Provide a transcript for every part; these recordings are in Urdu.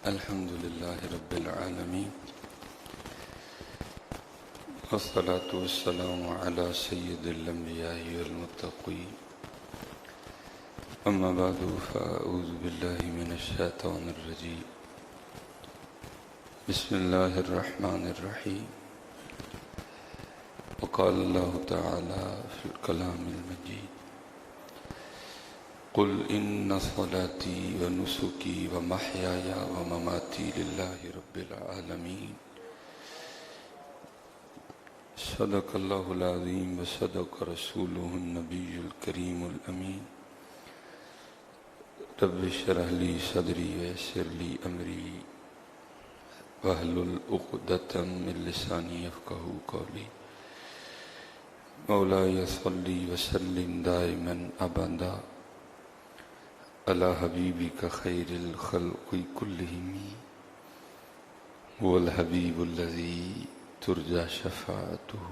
الحمد لله رب العالمين والصلاة والسلام على سيد الأنبياء والمتقين أما بعد فأعوذ بالله من الشيطان الرجيم بسم الله الرحمن الرحيم وقال الله تعالى في الكلام المجيد قل إن صلاتي ونسكي ومحياي ومماتي لله رب العالمين صدق الله العظيم وصدق رسوله النبي الكريم الأمين رب اشرح لي صدري ويسر لي أمري واحلل عقدة من لساني يفقهوا قولي مولاي صل وسلم دائما أبدا على حبيبك خير الخلق كلهم هو الحبيب الذي ترجى شفاعته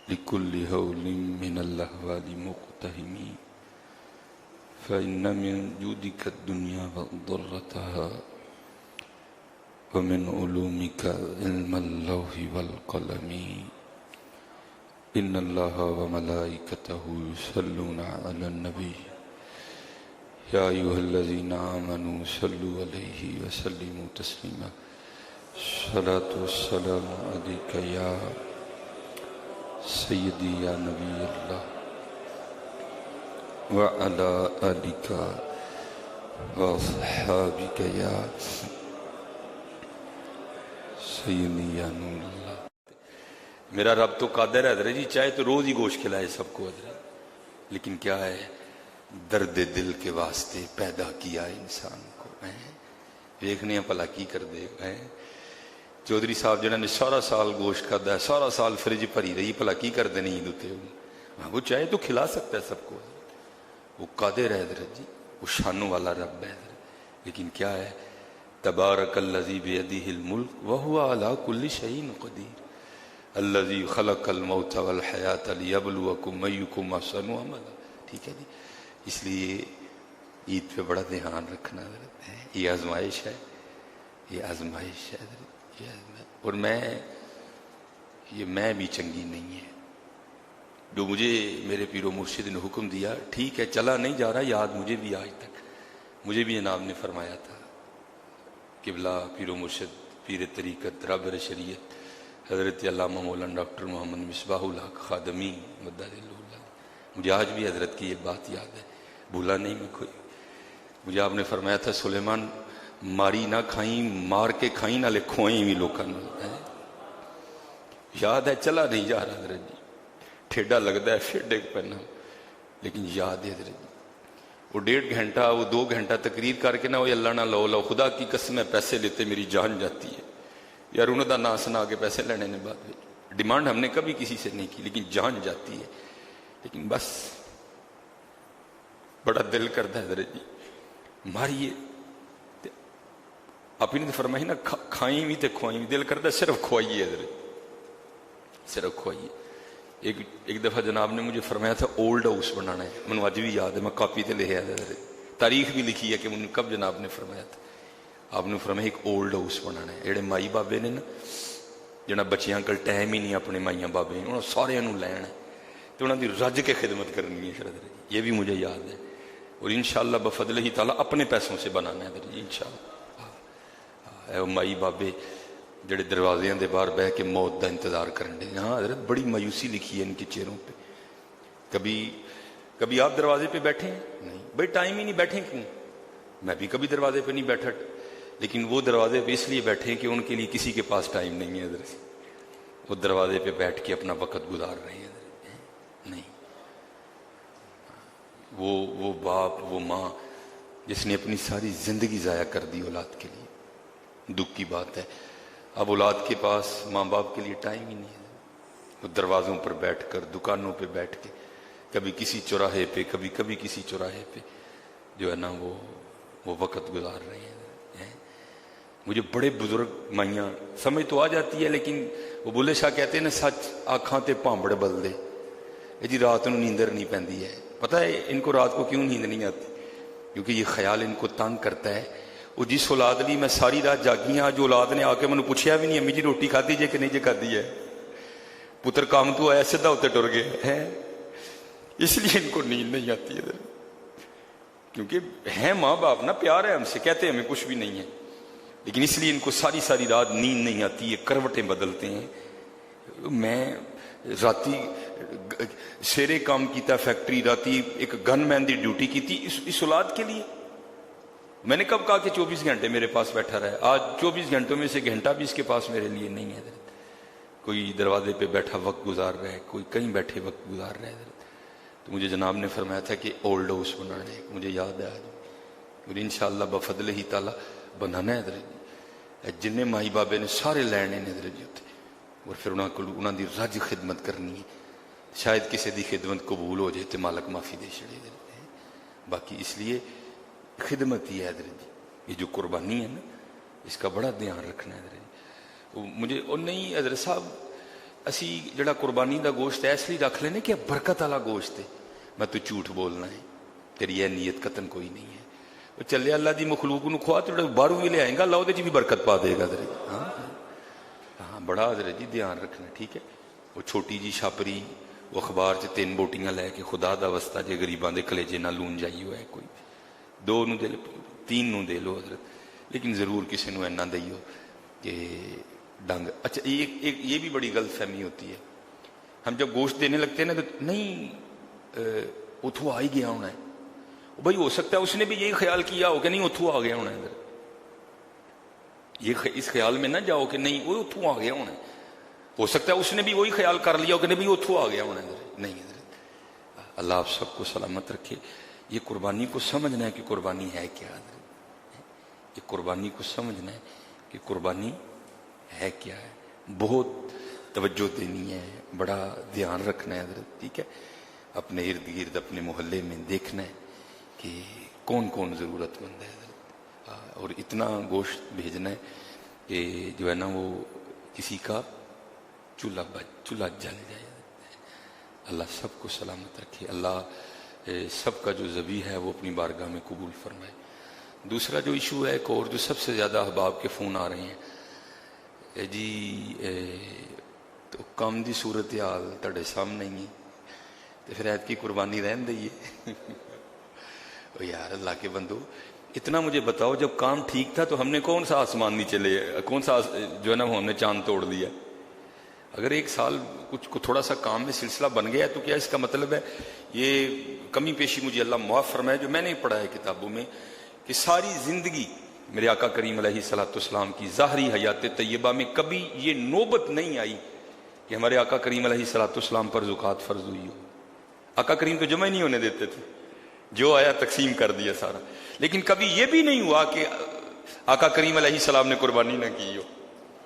لكل هول من الأهوال مقتهم فإن من جودك الدنيا وضرتها ومن علومك علم اللوح والقلم إن الله وملائكته يصلون على النبي يا أيها الذين آمنوا صلوا عليه وسلموا تسليما الصلاة والسلام عليك يا سيدي يا نبي الله وعلى آلك وأصحابك يا سيدي يا نور الله. میرا رب تو قادر ہے حضرت جی، چاہے تو روز ہی گوشت کھلائے سب کو حضرت، لیکن کیا ہے درد دل کے واسطے پیدا کیا انسان کو. دیکھنے بھلا کی کر دے گا. چودھری صاحب جنہوں نے سارا سال گوشت کھادا ہے، سارا سال فریج بھری رہی، بھلا کی کر دے نہیں دوتے ہوں. وہ چاہے تو کھلا سکتا ہے سب کو، وہ قادر ہے حضرت جی، وہ شانوں والا رب ہے حضرت. لیکن کیا ہے تبارک الذی بیدہ الملک وہو علی کل شیء قدیر الذی خلق الموت والحیاۃ لیبلوکم ایکم احسن عملا. ٹھیک ہے جی، اس لیے عید پہ بڑا دھیان رکھنا حضرت ہے. یہ آزمائش ہے، یہ آزمائش ہے حضرت، یہ آزمائش. اور میں بھی چنگی نہیں ہے. جو مجھے میرے پیر و مرشد نے حکم دیا، ٹھیک ہے چلا نہیں جا رہا، یاد مجھے بھی آج تک. مجھے بھی جناب نے فرمایا تھا قبلہ پیر و مرشد پیر طریقت رابر شریعت حضرت علامہ مولانا ڈاکٹر محمد مصباح الحق خادمی مدد اللہ. مجھے آج بھی حضرت کی یہ بات یاد ہے، بھولا نہیں میں کوئی. مجھے آپ نے فرمایا تھا سلیمان ماری نہ کھائیں، مار کے کھائیں نہ لے کھوئیں بھی لوکاں. یاد ہے چلا نہیں جا رہا حضرت جی، ٹھیڈا لگتا ہے پھر ڈگ پہنا، لیکن یاد ہے حضرت جی. وہ 1.5 گھنٹہ وہ 2 گھنٹہ تقریر کر کے نہ وہ اللہ نہ لو خدا کی قسم ہے پیسے لیتے میری جان جاتی ہے یار. انہوں دا نا سنا کے پیسے لینے نے بعد ڈیمانڈ ہم نے کبھی کسی سے نہیں کی، لیکن جان جاتی ہے. لیکن بس بڑا دل کرتا ہے حضرت جی ماریے. آپ نے فرمائی نا کھائیں بھی تے کھوائیں بھی، دل کرتا ہے صرف کھوائیے حضرت، صرف کھوائیے. ایک دفعہ جناب نے مجھے فرمایا تھا اولڈ ہاؤس بنانا ہے، مجھے آج بھی یاد ہے، میں کاپی تے لکھا ہے حضرت، تاریخ بھی لکھی ہے کہ مجھے کب جناب نے فرمایا تھا. آپ نے فرمایا ایک اولڈ ہاؤس بنانا ہے. جڑے مائی بابے نے نا جنہاں بچیاں کل ٹائم ہی نہیں اپنے مائیاں بابے نے، انہوں سارے انہوں لینا ہے تو انہوں دی رج کے خدمت کرنی ہے حضرت. یہ بھی مجھے یاد ہے، اور انشاءاللہ بفضل ہی تعالیٰ اپنے پیسوں سے بنانا ہے حضرت انشاءاللہ. مائی بابے جڑے دروازے دے باہر بہ کے موت دا انتظار کرن دے. ہاں حضرت بڑی مایوسی لکھی ہے ان کے چہروں پہ. کبھی آپ دروازے پہ بیٹھے ہیں؟ نہیں بھائی ٹائم ہی نہیں، بیٹھے کیوں؟ میں بھی کبھی دروازے پہ نہیں بیٹھا، لیکن وہ دروازے پہ اس لیے بیٹھے کہ ان کے لیے کسی کے پاس ٹائم نہیں ہے حضرت. وہ دروازے پہ بیٹھ کے اپنا وقت گزار رہے ہیں حضرت. نہیں وہ باپ وہ ماں جس نے اپنی ساری زندگی ضائع کر دی اولاد کے لیے. دکھ کی بات ہے اب اولاد کے پاس ماں باپ کے لیے ٹائم ہی نہیں ہے. وہ دروازوں پر بیٹھ کر، دکانوں پہ بیٹھ کے، کبھی کسی چوراہے پہ کبھی کسی چوراہے پہ جو ہے نا وہ وقت گزار رہے ہیں. مجھے بڑے بزرگ مائیاں سمجھ تو آ جاتی ہے، لیکن وہ بلے شاہ کہتے ہیں نا سچ آنکھاں تے پانبڑ بل دے. جی رات کو نیندر نہیں پہندی ہے. پتہ ہے ان کو رات کو کیوں نیند نہیں آتی؟ کیونکہ یہ خیال ان کو تنگ کرتا ہے وہ جس اولاد لی میں ساری رات جاگی ہاں، جو اولاد نے آ کے مجھے پوچھا بھی نہیں امی جی روٹی کھادی جے کہ نہیں جے کھادی ہے، پتر کام تو آیا سیدھا ہوتے ٹر گئے ہے، اس لیے ان کو نیند نہیں آتی ہے، کیونکہ ہیں ماں باپ نا، پیار ہے ہم سے، کہتے ہیں ہمیں کچھ بھی نہیں ہے، لیکن اس لیے ان کو ساری ساری رات نیند نہیں آتی ہے، کروٹیں بدلتے ہیں۔ میں راتی سیرے کام کیتا فیکٹری، راتی ایک گن مین دی ڈیوٹی کی تھی اس اولاد کے لیے۔ میں نے کب کہا کہ 24 گھنٹے میرے پاس بیٹھا رہے؟ آج 24 گھنٹوں میں سے گھنٹہ بھی اس کے پاس میرے لیے نہیں ہے۔ کوئی دروازے پہ بیٹھا وقت گزار رہا ہے، کوئی کہیں بیٹھے وقت گزار رہا ہے۔ تو مجھے جناب نے فرمایا تھا کہ اولڈ ہاؤس بنانا ہے، مجھے یاد ہے آج، اور انشاءاللہ بفضل ہی تعالیٰ بنانا ہے۔ جن مائی بابے نے سارے لینے نے جی اتنے، اور پھر انہوں دی رج خدمت کرنی ہے، شاید کسی دی خدمت قبول ہو جائے تو مالک معافی دے چھڑے۔ باقی اس لیے خدمت ہی ہے جی، یہ جو قربانی ہے نا، اس کا بڑا دھیان رکھنا ہے۔ مجھے اور نہیں حضرت صاحب، اسی جڑا قربانی دا گوشت ہے اس لیے رکھ لینے کہ برکت والا گوشت ہے، میں تو جھوٹ بولنا ہے، تیری یہ نیت قطن کوئی نہیں ہے، وہ چلے اللہ دی مخلوق نو کھوا تو باہروں بھی لے آئیں گا، اللہ دے بھی برکت پا دے گا۔ ہاں بڑا حضرت جی دھیان رکھنا، ٹھیک ہے۔ وہ چھوٹی جی چھاپری، وہ اخبار چ 3 بوٹیاں لے کے، خدا دا واسطہ جے غریباں دے کلیجے نہ لون جائی ہوا ہے، کوئی 2 نو دے لو، 3 نو دے لو حضرت، لیکن ضرور کسی نو اینا دئیو کہ ڈنگ۔ اچھا یہ بھی بڑی غلط فہمی ہوتی ہے، ہم جب گوشت دینے لگتے ہیں نا تو نہیں اتھو آ ہی گیا ہونا ہے، بھائی ہو سکتا ہے اس نے بھی یہی خیال کیا ہو کہ نہیں اتھو آ گیا ہونا ہے، یہ اس خیال میں نہ جاؤ کہ نہیں وہ اتھو آ گیا ہونا ہے، ہو سکتا ہے اس نے بھی وہی خیال کر لیا ہو کہ نہیں اتھو آ گیا ہونا ہے، نہیں حضرت۔ اللہ آپ سب کو سلامت رکھے۔ یہ قربانی کو سمجھنا ہے کہ قربانی ہے کیا حضرت، یہ قربانی کو سمجھنا ہے کہ قربانی ہے کیا ہے، بہت توجہ دینی ہے، بڑا دھیان رکھنا ہے حضرت، ٹھیک ہے۔ اپنے ارد گرد اپنے محلے میں دیکھنا ہے کہ کون کون ضرورت مند ہے حضرت، اور اتنا گوشت بھیجنا ہے کہ جو ہے نا وہ کسی کا چولہا جل جائے۔ اللہ سب کو سلامت رکھے، اللہ سب کا جو ذبیح ہے وہ اپنی بارگاہ میں قبول فرمائے۔ دوسرا جو ایشو ہے ایک اور جو سب سے زیادہ احباب کے فون آ رہے ہیں جی، تو کام دی صورتحال تڑے سامنے ہی تو پھر عید کی قربانی رہن دئیے۔ یار اللہ کے بندو، اتنا مجھے بتاؤ، جب کام ٹھیک تھا تو ہم نے کون سا آسمان نیچے لے، کون سا جو ہے نا ہم نے چاند توڑ دیا؟ اگر ایک سال کچھ تھوڑا سا کام میں سلسلہ بن گیا تو کیا اس کا مطلب ہے یہ کمی پیشی مجھے اللہ معاف فرمائے جو میں نے پڑھا ہے کتابوں میں کہ ساری زندگی میرے آقا کریم علیہ الصلوۃ والسلام کی ظاہری حیات طیبہ میں کبھی یہ نوبت نہیں آئی کہ ہمارے آقا کریم علیہ الصلوۃ والسلام پر زکوٰۃ فرض ہوئی ہو۔ آقا کریم تو جمع ہی نہیں ہونے دیتے تھے، جو آیا تقسیم کر دیا سارا، لیکن کبھی یہ بھی نہیں ہوا کہ آقا کریم علیہ السلام نے قربانی نہ کی ہو،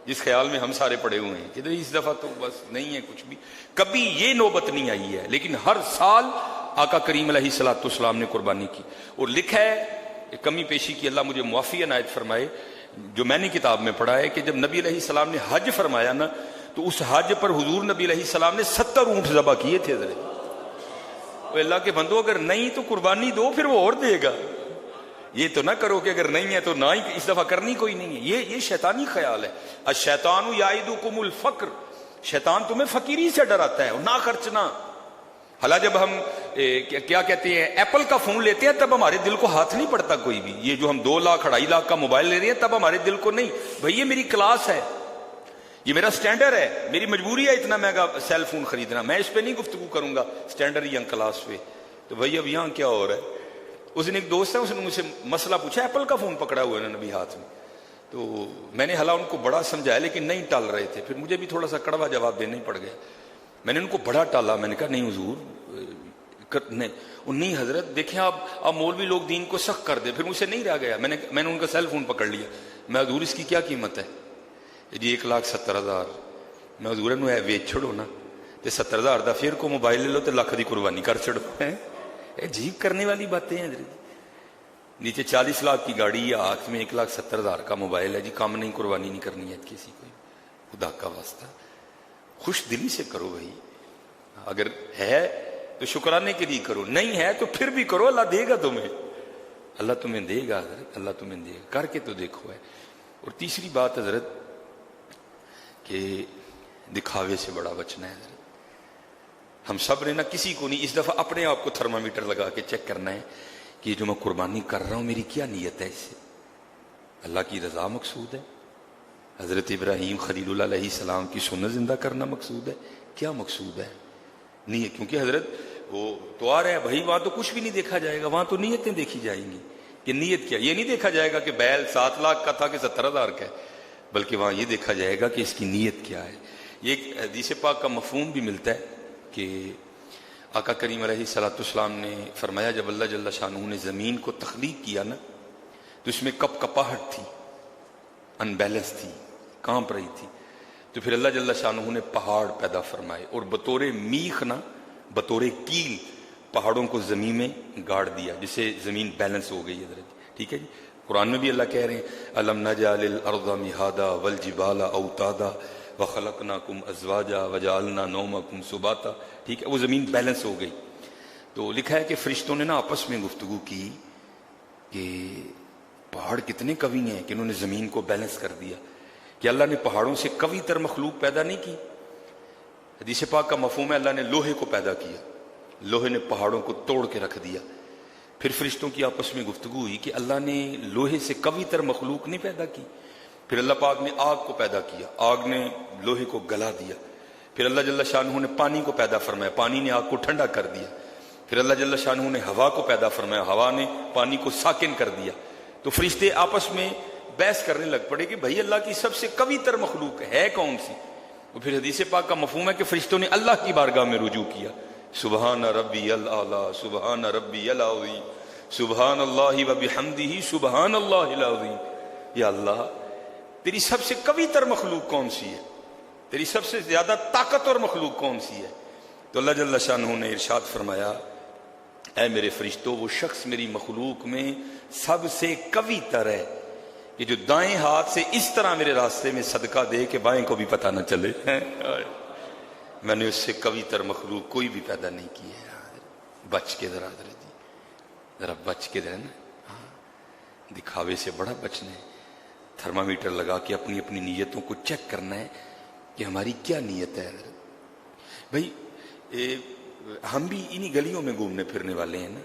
جس خیال میں ہم سارے پڑے ہوئے ہیں کہ اس دفعہ تو بس نہیں ہے کچھ بھی، کبھی یہ نوبت نہیں آئی ہے، لیکن ہر سال آقا کریم علیہ الصلوۃ والسلام نے قربانی کی۔ اور لکھا ہے کمی پیشی کی اللہ مجھے معافی عنایت فرمائے، جو میں نے کتاب میں پڑھا ہے کہ جب نبی علیہ السلام نے حج فرمایا نا تو اس حج پر حضور نبی علیہ السلام نے 70 اونٹ ذبح کیے تھے۔ اللہ کے بندو اگر نہیں تو قربانی دو، پھر وہ اور دے گا، یہ تو نہ کرو کہ اگر نہیں ہے تو نہ ہی، اس دفعہ کرنی کوئی نہیں ہے، یہ شیطانی خیال ہے۔ الشیطان یعدکم الفقر، شیطان تمہیں فقیری سے ڈراتا ہے اور نہ خرچنا۔ حالانکہ جب ہم کیا کہتے ہیں ایپل کا فون لیتے ہیں تب ہمارے دل کو ہاتھ نہیں پڑتا کوئی بھی، یہ جو ہم 2 لاکھ 2.5 لاکھ کا موبائل لے رہے ہیں تب ہمارے دل کو نہیں، بھائی یہ میری کلاس ہے، یہ میرا سٹینڈرڈ ہے، میری مجبوری ہے اتنا مہنگا سیل فون خریدنا، میں اس پہ نہیں گفتگو کروں گا سٹینڈرڈ یا کلاس پہ۔ تو بھائی اب یہاں کیا ہو رہا ہے؟ اس دن ایک دوست ہے، اس نے مجھ سے مسئلہ پوچھا، ایپل کا فون پکڑا ہوا ہے نا نبی ہاتھ میں، تو میں نے حالانکہ ان کو بڑا سمجھایا لیکن نہیں ٹال رہے تھے، پھر مجھے بھی تھوڑا سا کڑوا جواب دینا ہی پڑ گیا۔ میں نے ان کو بڑا ٹالا، میں نے کہا نہیں حضور نہیں حضرت دیکھیں آپ مولوی لوگ دین کو سخت کر دے، پھر مجھ سے نہیں رہ گیا، میں نے ان کا سیل فون پکڑ لیا، میں حضور اس کی کیا قیمت ہے جی 1,70,000، میں حضور نو ہے ویچ چھوڑو نا تے 70,000 دا پھر کو موبائل لے لو تے لاکھ دی قربانی کر چھڑو، عجیب کرنے والی باتیں ہیں حضرت۔ نیچے 40 لاکھ کی گاڑی یا ہاتھ میں 1,70,000 کا موبائل ہے جی، کام نہیں قربانی نہیں کرنی ہے کسی کو، خدا کا واسطہ خوش دلی سے کرو بھائی، اگر ہے تو شکرانے کے لیے کرو، نہیں ہے تو پھر بھی کرو، اللہ دے گا تمہیں۔ اللہ تمہیں دے گا حضرت، اللہ تمہیں دے گا، کر کے تو دیکھو ہے۔ اور تیسری بات حضرت کہ دکھاوے سے بڑا بچنا ہے حضرت۔ ہم سب نے نہ کسی کو نہیں، اس دفعہ اپنے آپ کو تھرمامیٹر لگا کے چیک کرنا ہے کہ یہ جو میں قربانی کر رہا ہوں میری کیا نیت ہے، اس سے اللہ کی رضا مقصود ہے، حضرت ابراہیم خلیل اللہ علیہ السلام کی سنت زندہ کرنا مقصود ہے، کیا مقصود ہے نیت؟ کیونکہ حضرت وہ تو آ رہے ہیں بھائی، وہاں تو کچھ بھی نہیں دیکھا جائے گا، وہاں تو نیتیں دیکھی جائیں گی کہ نیت کیا۔ یہ نہیں دیکھا جائے گا کہ بیل 7 لاکھ کا تھا کہ 70,000 کا ہے، بلکہ وہاں یہ دیکھا جائے گا کہ اس کی نیت کیا ہے۔ یہ ایک حدیث پاک کا مفہوم بھی ملتا ہے کہ آقا کریم علیہ السلام نے فرمایا جب اللہ جل شانہ نے زمین کو تخلیق کیا نا تو اس میں کپ کپاہٹ تھی، ان بیلنس تھی، کانپ رہی تھی، تو پھر اللہ جل شانہ نے پہاڑ پیدا فرمائے اور بطور میخ نا، بطور کیل پہاڑوں کو زمین میں گاڑ دیا، جس سے زمین بیلنس ہو گئی حضرت، ٹھیک ہے جی۔ قرآن میں بھی اللہ کہہ رہے ہیں الم نجعل الارض مہادا والجبال اوتادا وخلقناکم ازواجا وجعلنا نومکم سباتا، ٹھیک ہے، وہ زمین بیلنس ہو گئی۔ تو لکھا ہے کہ فرشتوں نے نا آپس میں گفتگو کی کہ پہاڑ کتنے قوی ہیں کہ انہوں نے زمین کو بیلنس کر دیا، کہ اللہ نے پہاڑوں سے قوی تر مخلوق پیدا نہیں کی۔ حدیث پاک کا مفہوم ہے اللہ نے لوہے کو پیدا کیا، لوہے نے پہاڑوں کو توڑ کے رکھ دیا۔ پھر فرشتوں کی آپس میں گفتگو ہوئی کہ اللہ نے لوہے سے قوی تر مخلوق نہیں پیدا کی۔ پھر اللہ پاک نے آگ کو پیدا کیا، آگ نے لوہے کو گلا دیا۔ پھر اللہ جل شانہ نے پانی کو پیدا فرمایا، پانی نے آگ کو ٹھنڈا کر دیا۔ پھر اللہ جل شانہ نے ہوا کو پیدا فرمایا، ہوا نے پانی کو ساکن کر دیا۔ تو فرشتے آپس میں بحث کرنے لگ پڑے کہ بھائی اللہ کی سب سے قوی تر مخلوق ہے کون سی؟ اور پھر حدیث پاک کا مفہوم ہے کہ فرشتوں نے اللہ کی بارگاہ میں رجوع کیا، سبحان ربی الاعلی، سبحان ربی العظیم، سبحان اللہ وبحمدہ، سبحان اللہ العظیم۔ یا اللہ تیری سب سے قوی تر مخلوق کون سی ہے، تیری سب سے زیادہ طاقتور مخلوق کون سی ہے؟ تو اللہ جل شانہ نے ارشاد فرمایا اے میرے فرشتوں، وہ شخص میری مخلوق میں سب سے قوی تر ہے کہ جو دائیں ہاتھ سے اس طرح میرے راستے میں صدقہ دے کہ بائیں کو بھی پتہ نہ چلے۔ میں نے اس سے قوی تر مخلوق کوئی بھی پیدا نہیں کی ہے۔ بچ کے ذرا حضرت جی، ذرا بچ کے رہنا، دکھاوے سے بڑا بچنا ہے۔ تھرمامیٹر لگا کے اپنی اپنی نیتوں کو چیک کرنا ہے کہ ہماری کیا نیت ہے حضرت۔ بھائی ہم بھی انہی گلیوں میں گھومنے پھرنے والے ہیں نا،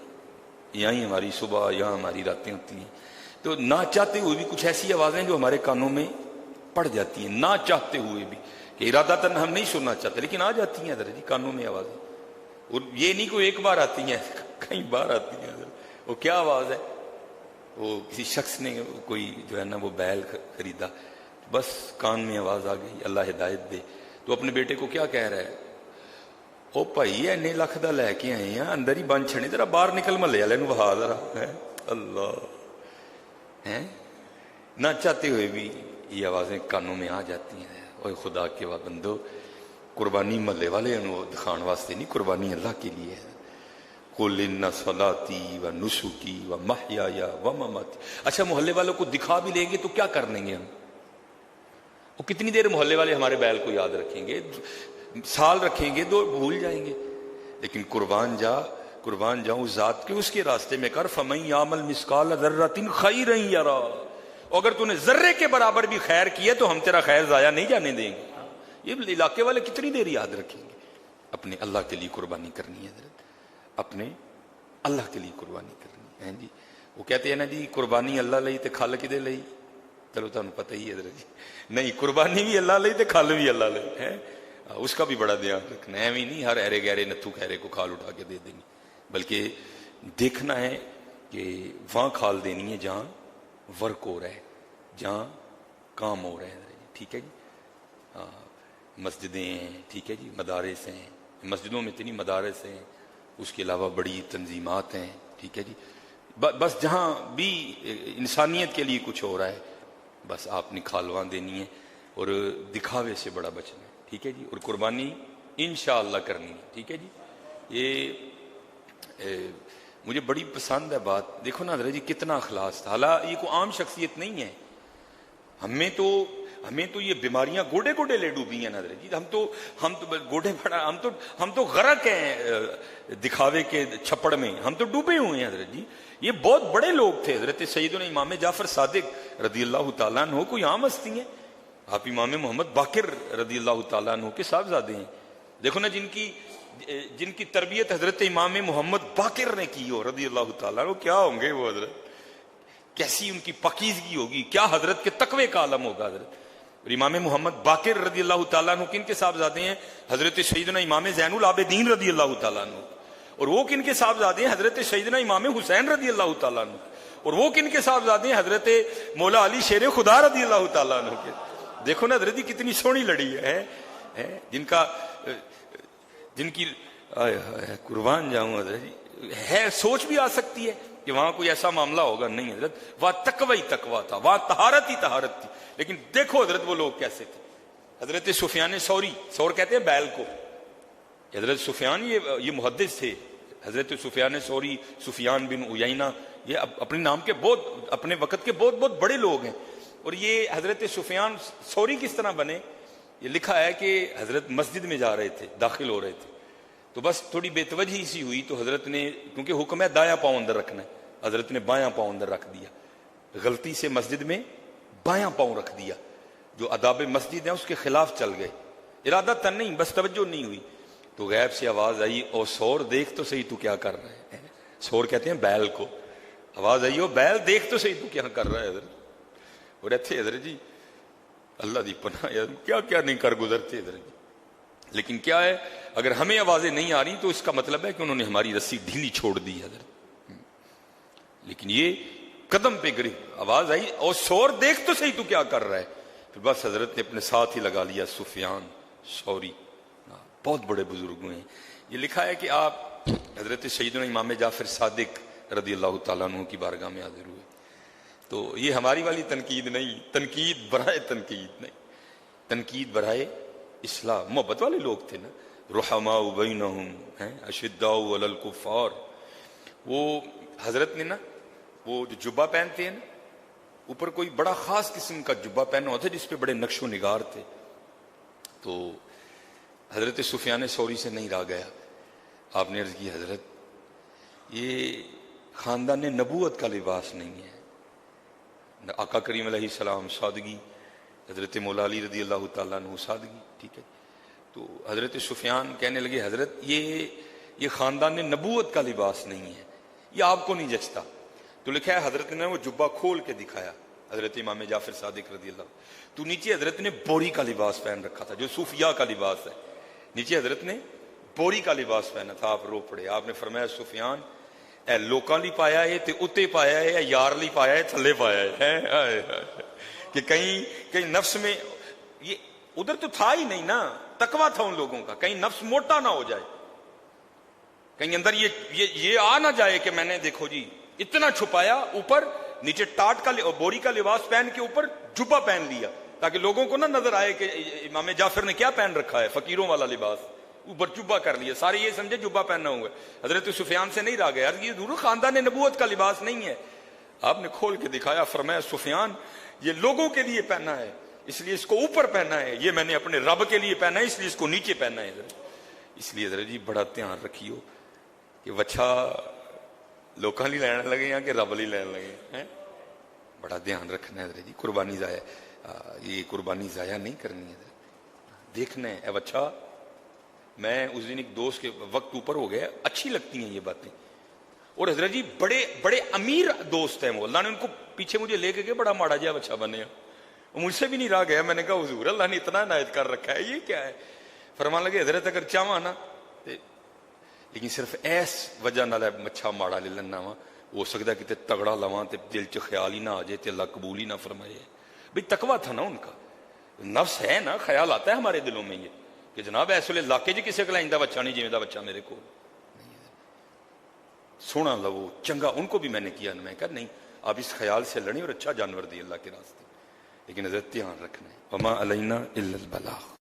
یہاں ہی ہماری صبح، یہاں ہماری راتیں ہوتی ہیں، تو نہ چاہتے ہوئے بھی کچھ ایسی آوازیں جو ہمارے کانوں میں پڑ جاتی ہیں، نہ چاہتے ہوئے بھی، کہ ارادتاً ہم نہیں سننا چاہتے لیکن آ جاتی ہیں حضرت جی کانوں میں آوازیں۔ اور یہ نہیں کوئی ایک بار آتی ہیں، کئی بار آتی ہیں حضرت۔ وہ کیا آواز ہے؟ وہ کسی شخص نے کوئی جو ہے نا وہ بیل خریدا، بس کان میں آواز آ گئی، اللہ ہدایت دے، تو اپنے بیٹے کو کیا کہہ رہا ہے، او بھائی اینے لکھ دا لے کے آئے ہیں، اندر ہی بند چھڑے، ذرا باہر نکل محلے والے نوں وہا ذرا، اللہ ہیں۔ نہ چاہتے ہوئے بھی یہ آوازیں کانوں میں آ جاتی ہیں۔ اوے خدا کے بندو، قربانی محلے والے انہوں دکھان واسطے نہیں، قربانی اللہ کے لیے ہے۔ قُلْ إِنَّ صَلَاتِي وَنُسُكِي وَمَحْيَايَ وَمَمَاتِي۔ اچھا محلے والوں کو دکھا بھی لیں گے تو کیا کر لیں گے ہم؟ وہ کتنی دیر محلے والے ہمارے بیل کو یاد رکھیں گے؟ سال رکھیں گے، دو بھول جائیں گے۔ لیکن قربان جاؤں ذات کے، اس کے راستے میں کر، فَمَن يَعْمَلْ مِثْقَالَ ذَرَّةٍ خَيْرًا يَرَهُ۔ اگر تو نے ذرے کے برابر بھی خیر کیا تو ہم تیرا خیر ضائع نہیں جانے دیں گے۔ یہ علاقے والے کتنی دیر یاد رکھیں گے؟ اپنے اللہ کے لیے قربانی کرنی ہے حضرت، اپنے اللہ کے لیے قربانی کرنی ہے جی۔ وہ کہتے ہیں نا جی قربانی اللہ لئی تے کھل کدے لئی، چلو تمہیں پتہ ہی ہے حضرت جی، نہیں قربانی بھی اللہ لئی تے کھل بھی اللہ لئی ہے، اس کا بھی بڑا دھیان رکھنا ہے۔ ایویں نہیں ہر ایرے گہرے نتھو خیرے کو کھال اٹھا کے دے دینی، بلکہ دیکھنا ہے کہ وہاں کھال دینی ہے جہاں ورک ہو رہا ہے، جہاں کام ہو رہا ہے، ٹھیک ہے جی۔ مسجدیں ہیں، ٹھیک ہے جی، مدارس ہیں، مسجدوں میں اتنی مدارس ہیں، اس کے علاوہ بڑی تنظیمات ہیں، ٹھیک ہے جی، بس جہاں بھی انسانیت کے لیے کچھ ہو رہا ہے بس آپ نے کھالواں دینی ہے اور دکھاوے سے بڑا بچنا ہے، ٹھیک ہے جی، اور قربانی انشاءاللہ کرنی ہے، ٹھیک ہے جی۔ یہ مجھے بڑی پسند ہے بات، دیکھو نا حضرت جی کتنا اخلاص تھا، حالانکہ یہ کوئی عام شخصیت نہیں ہے، ہمیں تو ہمیں تو یہ بیماریاں گوڑے گوڑے لے ڈوبی ہیں حضرت جی. ہم تو گوڑے بڑا ہم تو غرق ہیں دکھاوے کے چھپڑ میں, ہم تو ڈوبے ہوئے ہیں حضرت جی. یہ بہت بڑے لوگ تھے حضرت سیدنا امام جعفر صادق رضی اللہ تعالیٰ عنہ. کوئی عام ہستی ہیں؟ آپ امام محمد باقر رضی اللہ تعالیٰ عنہ کے صاحبزادے ہیں. دیکھو نا جن کی تربیت حضرت امام محمد باقر نے کی ہو رضی اللہ تعالیٰ عنہ, کیا ہوں گے وہ حضرت, کیسی ان کی پاکیزگی ہوگی, کیا حضرت کے تقوی کا عالم ہوگا حضرت. اور امام محمد باقر رضی اللہ تعالیٰ عنہ کن کے صاحبزادے ہیں؟ حضرت سیدنا امام زین العابدین رضی اللہ تعالیٰ عنہ. اور وہ کن کے صاحبزادے ہیں؟ حضرت سیدنا امام حسین رضی اللہ تعالیٰ عنہ. اور وہ کن کے صاحبزادے ہیں؟ حضرت مولا علی شیر خدا رضی اللہ تعالیٰ عنہ کے. دیکھو نا حضرت کتنی سونی لڑی ہے جن کی قربان جاؤں حضرت جی, ہے سوچ بھی آ سکتی ہے کہ وہاں کوئی ایسا معاملہ ہوگا؟ نہیں حضرت, وہاں تقوی ہی تقوی تھا, وہاں طہارت ہی طہارت تھی. لیکن دیکھو حضرت وہ لوگ کیسے تھے. حضرت سفیان ثوری, ثور کہتے ہیں بیل کو, حضرت سفیان یہ محدث تھے. حضرت سفیان ثوری, سفیان بن عیینہ, یہ اپنے نام کے بہت, اپنے وقت کے بہت بہت بڑے لوگ ہیں. اور یہ حضرت سفیان ثوری کس طرح بنے؟ یہ لکھا ہے کہ حضرت مسجد میں جا رہے تھے, داخل ہو رہے تھے, تو بس تھوڑی بے توجہی سی ہوئی, تو حضرت نے, کیونکہ حکم ہے دایاں پاؤں اندر رکھنا ہے, حضرت نے بایاں پاؤں اندر رکھ دیا. غلطی سے مسجد میں بایاں پاؤں رکھ دیا, جو آداب مسجد ہیں اس کے خلاف چل گئے. ارادہ تن نہیں, بس توجہ نہیں ہوئی. تو غیب سے آواز آئی, او سور دیکھ تو صحیح تو کیا کر رہا ہے. سور کہتے ہیں بیل کو. آواز آئی, او بیل دیکھ تو صحیح تو کیا کر رہا ہے حضرت. اور ایتھے حضرت جی اللہ دی پناہ, کیا کیا نہیں کر گزرتے حضرت جی. لیکن کیا ہے, اگر ہمیں آوازیں نہیں آ رہی تو اس کا مطلب ہے کہ انہوں نے ہماری رسی ڈھیلی چھوڑ دی حضرت. لیکن یہ قدم پہ گری, آواز آئی, اور سور دیکھ تو صحیح تو کیا کر رہا ہے. پھر بس حضرت نے اپنے ساتھ ہی لگا لیا سفیان ثوری. بہت بڑے بزرگ ہوئے ہیں. یہ لکھا ہے کہ آپ حضرت سیدنا امام جعفر صادق رضی اللہ تعالیٰ عنہ کی بارگاہ میں حاضر ہوئے. تو یہ ہماری والی تنقید نہیں, تنقید برائے تنقید نہیں, تنقید برائے اصلاح. محبت والے لوگ تھے نا, رحماء بینہم, اشداء علی الکفار. وہ حضرت نے نا وہ جو جبہ پہنتے ہیں نا, اوپر کوئی بڑا خاص قسم کا جبہ پہنا ہوتا ہے جس پہ بڑے نقش و نگار تھے. تو حضرت سفیان ثوری سے نہیں رہا گیا. آپ نے عرض کی, حضرت یہ خاندان نبوت کا لباس نہیں ہے. آقا کریم علیہ السلام سادگی, حضرت مولا علی رضی اللہ تعالیٰ عنہ سادگی, ٹھیک ہے. تو حضرت سفیان کہنے لگے, حضرت یہ خاندان نبوت کا لباس نہیں ہے, یہ آپ کو نہیں جچتا. تو لکھا ہے حضرت نے وہ جبہ کھول کے دکھایا حضرت امام جعفر صادق رضی اللہ. تو نیچے حضرت نے بوری کا لباس پہن رکھا تھا, جو صوفیاء کا لباس ہے. نیچے حضرت نے بوری کا لباس پہنا تھا. آپ رو پڑے. آپ نے فرمایا, سفیان اے لوکاں لی پایا ہے تے اتے پایا ہے, یار لی پایا ہے تھلے پایا ہے. کہ کہیں نفس میں, یہ ادھر تو تھا ہی نہیں نا, تقویٰ تھا ان لوگوں کا, کہیں نفس موٹا نہ ہو جائے, کہیں اندر یہ آ نہ جائے کہ میں نے دیکھو جی اتنا چھپایا, اوپر نیچے ٹاٹ کا بوری کا لباس پہن کے اوپر جبہ پہن لیا, تاکہ لوگوں کو نہ نظر آئے کہ امام جعفر نے کیا پہن رکھا ہے, فقیروں والا لباس, اوپر جبہ کر لیا. سارے یہ سمجھے جبہ پہننا ہوا. حضرت سفیان سے نہیں رہا گیا, یہ ضرور خاندان نبوت کا لباس نہیں ہے. آپ نے کھول کے دکھایا, فرمایا, سفیان یہ لوگوں کے لیے پہنا ہے, اس لیے اس کو اوپر پہنا ہے, یہ میں نے اپنے رب کے لیے پہنا ہے, اس لیے اس کو نیچے پہنا ہے. اس لیے حضرت جی بڑا دھیان رکھیو کہ وچھا لوکاں لی لینے لگے یا کہ رب لی لینے لگے ہیں. بڑا دھیان رکھنا ہے حضرت جی. قربانی ضائع, یہ قربانی ضائع نہیں کرنی ہے, دیکھنا ہے. اچھا میں اس دن ایک دوست کے وقت اوپر ہو گیا, اچھی لگتی ہیں یہ باتیں. اور حضرت جی بڑے بڑے امیر دوست ہیں وہ, اللہ نے ان کو پیچھے مجھے لے کے گئے, بڑا ماڑا جہا بچہ بنے, مجھ سے بھی نہیں رہا گیا. میں نے کہا حضور اللہ نے اتنا عنایت کر رکھا ہے, یہ کیا ہے؟ فرمان لگے, حضرت اگر چاہواں نا لیکن صرف ایس وجہ نال مچھا ماڑا لے لینا وا, ہو سکتا ہے کہ تگڑا لواں تے دل چ خیال ہی نہ آ جائے تے اللہ قبول ہی نہ فرمائے. بھئی تقویٰ تھا نا ان کا, نفس ہے نا, خیال آتا ہے ہمارے دلوں میں یہ کہ جناب ایسے لے لاکے جی کسی کا بچہ نہیں جیویں دا بچہ میرے کو سونا لو چنگا. ان کو بھی میں نے کیا, میں کہا نہیں آپ اس خیال سے لڑیں اور اچھا جانور دی اللہ کے راستے. لیکن حضرت دھیان رکھنا ہے, وما علینا الا البلاغ.